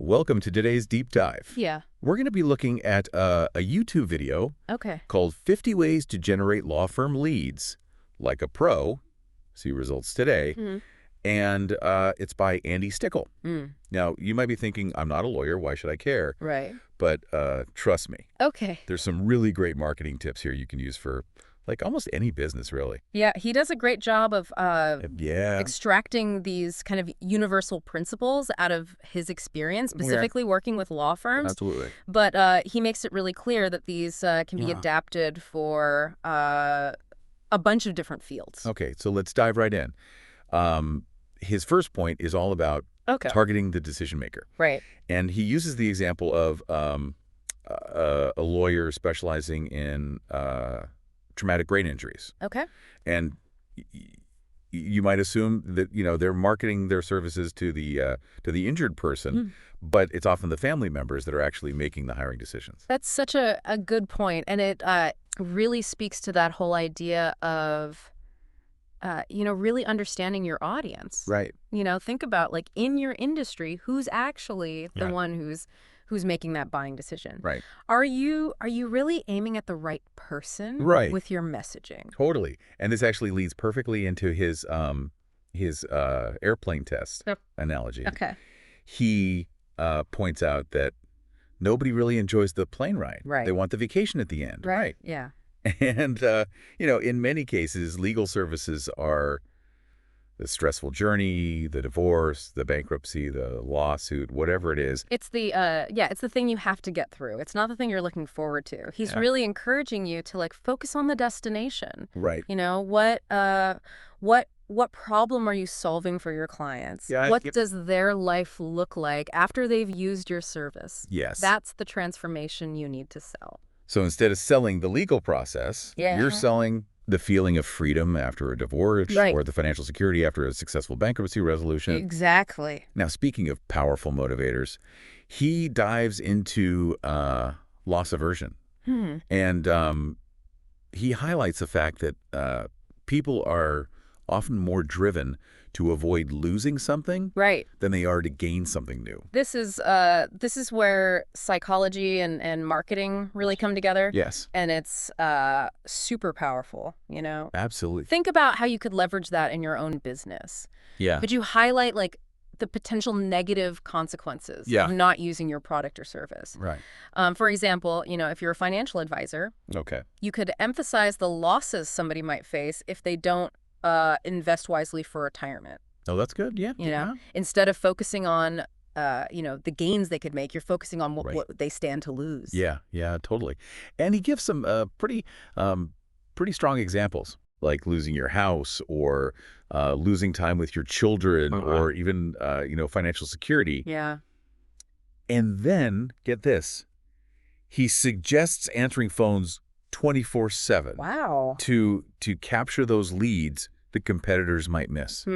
welcome to today's deep dive. Yeah. We're going to be looking at a YouTube video Okay. called 50 Ways to Generate Law Firm Leads Like a Pro. See results today. Mm. And it's by Andy Stickle. Mm. Now, you might be thinking, I'm not a lawyer. Why should I care? Right. But trust me, Okay. there's some really great marketing tips here you can use for like almost any business, really. Yeah, he does a great job of Yeah. extracting these kind of universal principles out of his experience, specifically working with law firms. Absolutely. But he makes it really clear that these can be Yeah. adapted for a bunch of different fields. Okay, so let's dive right in. His first point is all about Okay. targeting the decision maker. Right. And he uses the example of a lawyer specializing in traumatic brain injuries. Okay. And you might assume that, they're marketing their services to the injured person, but it's often the family members that are actually making the hiring decisions. That's such a good point. And it really speaks to that whole idea of, really understanding your audience. Right. Think about, like, in your industry, who's actually the Yeah. one who's making that buying decision. Right. Are you really aiming at the right person Right. with your messaging? Totally. And this actually leads perfectly into his airplane test Yep. analogy. Okay. He points out that nobody really enjoys the plane ride. Right. They want the vacation at the end. Right. Yeah. And, in many cases, legal services are the stressful journey, the divorce, the bankruptcy, the lawsuit, whatever it is. It's the it's the thing you have to get through. It's not the thing you're looking forward to. He's Yeah. really encouraging you to, like, focus on the destination. Right. What problem are you solving for your clients? Yeah, What does their life look like after they've used your service? Yes. That's the transformation you need to sell. So instead of selling the legal process, Yeah. you're selling the feeling of freedom after a divorce Right. or the financial security after a successful bankruptcy resolution. Exactly. Now, speaking of powerful motivators, he dives into loss aversion. And he highlights the fact that people are often more driven to avoid losing something Right. than they are to gain something new. This is where psychology and marketing really come together. Yes, And it's super powerful, absolutely. Think about how you could leverage that in your own business. Yeah. Could you highlight, like, the potential negative consequences Yeah. of not using your product or service? Right. For example, if you're a financial advisor, Okay. you could emphasize the losses somebody might face if they don't invest wisely for retirement. Oh, that's good. Yeah. Instead of focusing on the gains they could make, you're focusing on Right. what they stand to lose. Yeah, totally. And he gives some pretty strong examples, like losing your house or losing time with your children or even, financial security. Yeah. And then, get this, he suggests answering phones 24/7 Wow. to capture those leads that competitors might miss. I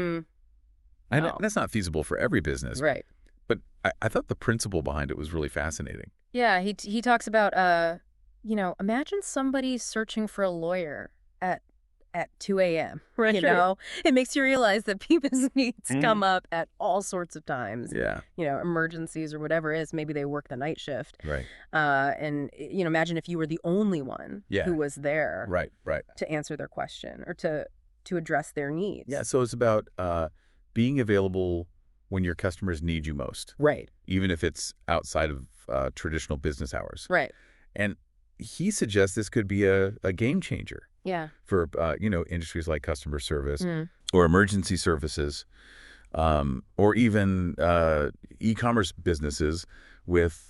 know Wow. that's not feasible for every business, Right. but I thought the principle behind it was really fascinating. Yeah, he talks about imagine somebody searching for a lawyer at 2 a.m. Right, sure. It makes you realize that people's needs come up at all sorts of times. Yeah, Emergencies or whatever it is. Maybe they work the night shift. right. And imagine if you were the only one Yeah. who was there Right. to answer their question or to address their needs. Yeah, so it's about being available when your customers need you most, Right. even if it's outside of traditional business hours. Right. And he suggests this could be a game changer Yeah. for, industries like customer service or emergency services, or even e-commerce businesses with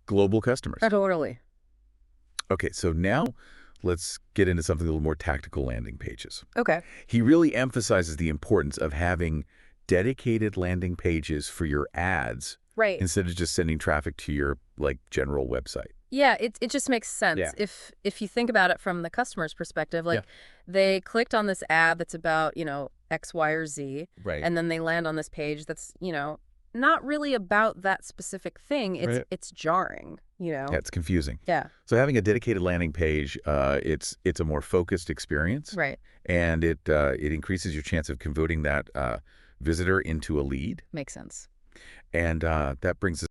global customers. Totally. Okay, so now let's get into something a little more tactical, landing pages. Okay. He really emphasizes the importance of having dedicated landing pages for your ads Right. instead of just sending traffic to your general website. Yeah, it just makes sense. Yeah. If you think about it from the customer's perspective, like, Yeah. they clicked on this ad that's about, X, Y, or Z, Right. and then they land on this page that's, not really about that specific thing. It's jarring, Yeah, it's confusing. Yeah. So having a dedicated landing page, it's a more focused experience, Right. and it increases your chance of converting that visitor into a lead, Makes sense. and that brings us